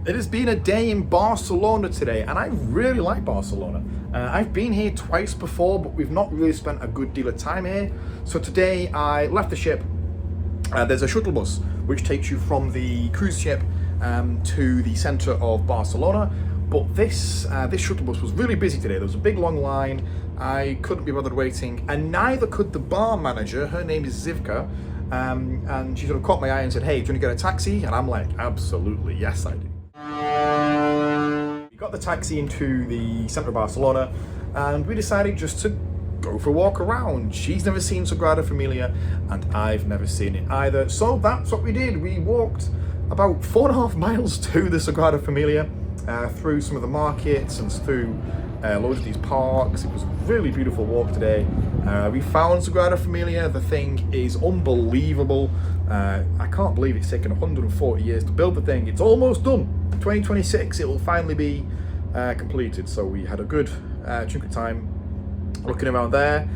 It has been a day in Barcelona today, and I really like Barcelona. I've been here twice before, but we've not really spent a good deal of time here. So today I left the ship. There's a shuttle bus which takes you from the cruise ship to the centre of Barcelona. But this shuttle bus was really busy today. There was a big long line. I couldn't be bothered waiting, and neither could the bar manager. Her name is Zivka, and she sort of caught my eye and said, "Hey, do you want to get a taxi?" And I'm like, "Absolutely, yes, I do." We got the taxi into the centre of Barcelona, and we decided just to go for a walk around. She's never seen Sagrada Familia, and I've never seen it either. So that's what we did. We walked about 4.5 miles to the Sagrada Familia, through some of the markets and through loads of these parks. It was a really beautiful walk today. We found Sagrada Familia. The thing is unbelievable. I can't believe it's taken 140 years to build the thing. It's almost done. 2026 it will finally be completed. So we had a good chunk of time looking around there.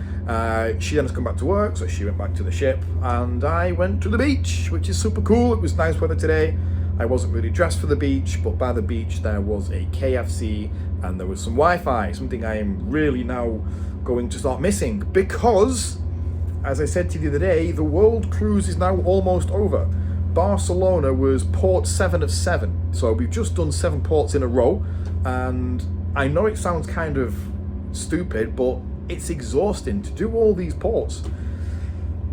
She then has come back to work, so she went back to the ship, and I went to the beach, which is super cool. It was nice weather today. I wasn't really dressed for the beach, but by the beach there was a KFC and there was some Wi-Fi, something I am really now going to start missing, because, as I said to you the other day, the world cruise is now almost over. Barcelona was port 7 of 7, so we've just done 7 ports in a row, and I know it sounds kind of stupid, but it's exhausting to do all these ports.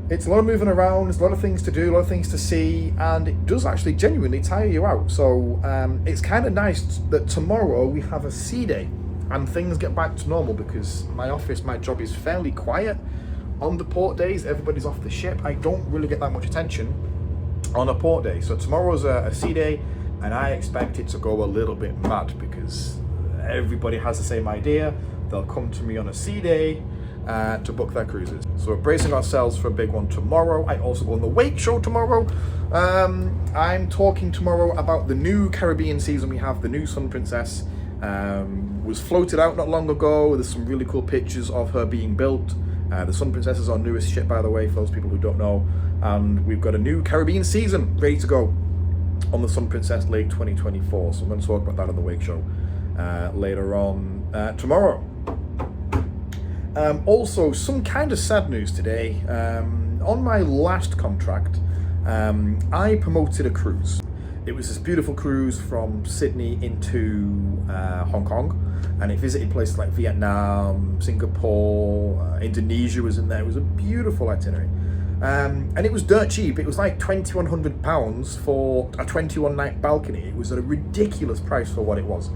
It's a lot of moving around, there's a lot of things to do, a lot of things to see, and it does actually genuinely tire you out. So it's kind of nice that tomorrow we have a sea day and things get back to normal, because my job is fairly quiet on the port days. Everybody's off the ship. I don't really get that much attention on a port day. So tomorrow's a sea day, and I expect it to go a little bit mad because everybody has the same idea. They'll come to me on a sea day to book their cruises. So we're bracing ourselves for a big one tomorrow. I also go on the Wake Show tomorrow. I'm talking tomorrow about the new Caribbean season we have. The new Sun Princess was floated out not long ago. There's some really cool pictures of her being built. The Sun Princess is our newest ship, by the way, for those people who don't know. And we've got a new Caribbean season ready to go on the Sun Princess late 2024. So I'm going to talk about that on the Wake Show later on tomorrow. Also, some kind of sad news today. On my last contract, I promoted a cruise. It was this beautiful cruise from Sydney into Hong Kong, and it visited places like Vietnam, Singapore, Indonesia was in there. It was a beautiful itinerary. And it was dirt cheap. It was like £2,100 for a 21-night balcony. It was at a ridiculous price for what it was.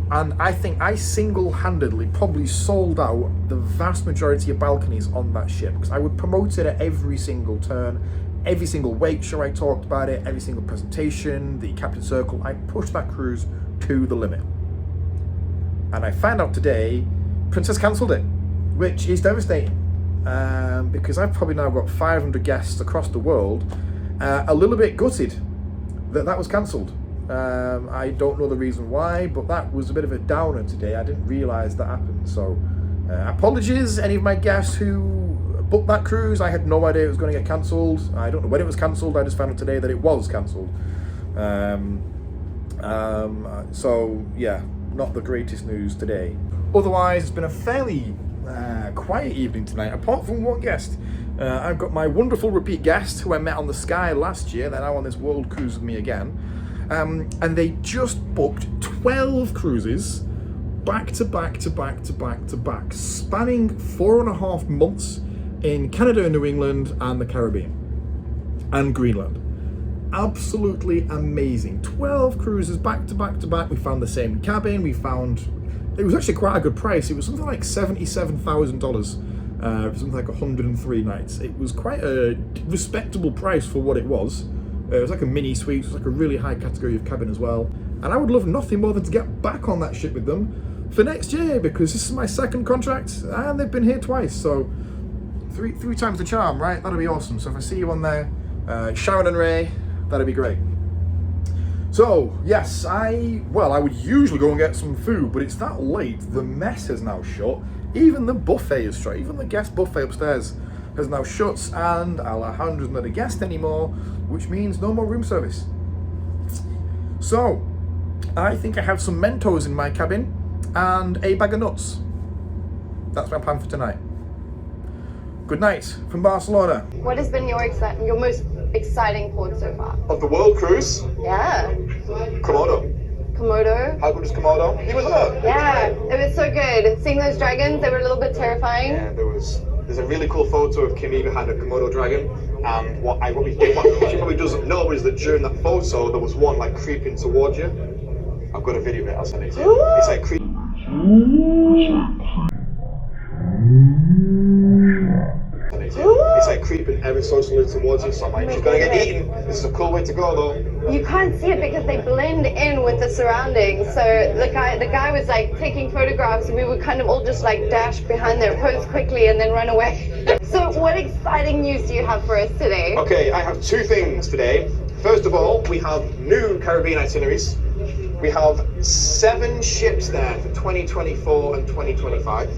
And I think I single-handedly probably sold out the vast majority of balconies on that ship, because I would promote it at every single turn, every single Wake Show I talked about it, every single presentation, the Captain Circle. I pushed that cruise to the limit. And I found out today, Princess cancelled it, which is devastating, because I've probably now got 500 guests across the world, a little bit gutted that was cancelled. I don't know the reason why, but that was a bit of a downer today. I didn't realise that happened. So apologies any of my guests who booked that cruise. I had no idea it was going to get cancelled. I don't know when it was cancelled. I just found out today that it was cancelled. So yeah, not the greatest news today. Otherwise, it's been a fairly quiet evening tonight, apart from one guest. I've got my wonderful repeat guest who I met on the Sky last year. They're now on this world cruise with me again. And they just booked 12 cruises back to back to back to back to back, spanning 4.5 months in Canada and New England and the Caribbean and Greenland. Absolutely amazing. 12 cruises back to back to back. We found the same cabin. It was actually quite a good price. It was something like $77,000 for something like 103 nights. It was quite a respectable price for what it was. It was like a mini suite. It was like a really high category of cabin as well. And I would love nothing more than to get back on that ship with them for next year, because this is my second contract and they've been here twice. So three times the charm, right? That'll be awesome. So if I see you on there, Sharon and Ray, that'd be great. So yes, I would usually go and get some food, but it's that late. The mess has now shut. Even the buffet is shut. Even the guest buffet upstairs has now shut, and Alejandra's not a guest anymore, which means no more room service. So, I think I have some Mentos in my cabin and a bag of nuts. That's my plan for tonight. Good night from Barcelona. What has been your most exciting port so far? Of the world cruise, Yeah. Komodo. Komodo. How good is Komodo? You were there? Yeah, it was so good. Seeing those dragons, they were a little bit terrifying. Yeah, there's a really cool photo of Kimmy behind a Komodo dragon. And what she probably doesn't know is that during that photo there was one like creeping towards you. I've got a video of it, I'll send it to you. It's like creeping. It's like creeping ever so slowly towards you, so I'm like, she's gonna get eaten. This is a cool way to go though. You can't see it because they blend in with the surroundings. So the guy was like taking photographs, and we would kind of all just like dash behind there, pose quickly, and then run away. So what exciting news do you have for us today? Okay, I have two things today. First of all, we have new Caribbean itineraries. We have 7 ships there for 2024 and 2025.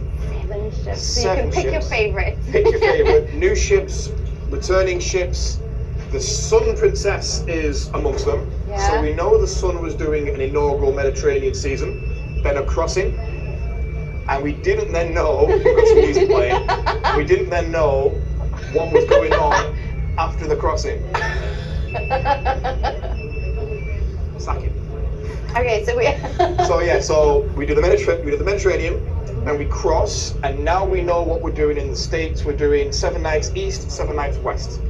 7 ships. So you 7 can pick your ships. favorite. Pick your favorite. New ships, returning ships. The Sun Princess is amongst them. Yeah. So we know the Sun was doing an inaugural Mediterranean season, then a crossing. And we didn't then know, we've got some music playing, we didn't then know what was going on after the crossing. Sack it. Okay, so So we do the Mediterranean, then we cross, and now we know what we're doing in the States. We're doing 7 nights east, 7 nights west.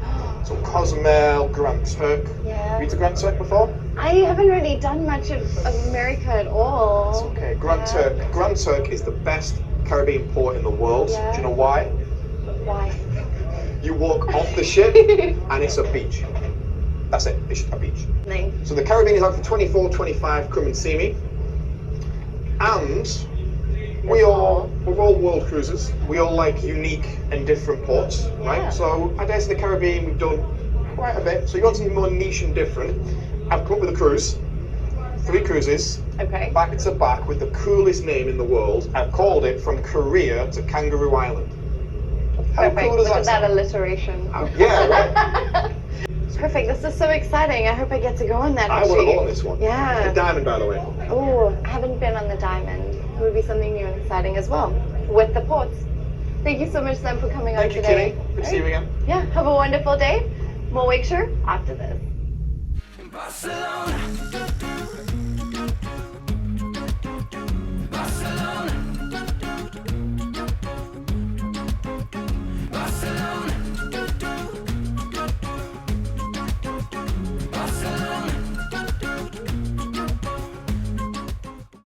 So Cozumel, Grand Turk. Yeah. Been to Grand Turk before? I haven't really done much of America at all. It's okay. Grand Turk is the best Caribbean port in the world. Yeah. Do you know why? Why? You walk off the ship and it's a beach. That's it. It's just a beach. Nice. So the Caribbean is out for 24, 25. Come and see me. And we're all world cruisers. We all like unique and different ports, right? Yeah. So I guess in the Caribbean we've done quite a bit. So you want something more niche and different. I've come up with a cruise. 3 cruises. Okay. Back to back with the coolest name in the world. I've called it From Korea to Kangaroo Island. How Perfect. cool does Look at that sound? alliteration. Yeah, right? Perfect. This is so exciting. I hope I get to go on that. I want to go on this one. Yeah. The Diamond, by the way. Oh, I haven't been on the Diamond. It would be something new and exciting as well with the ports. Thank you so much, Sam, for coming on Thank you, today. Kitty. Good to see you again. Yeah. Have a wonderful day. More Wakeshire after this. Barcelona.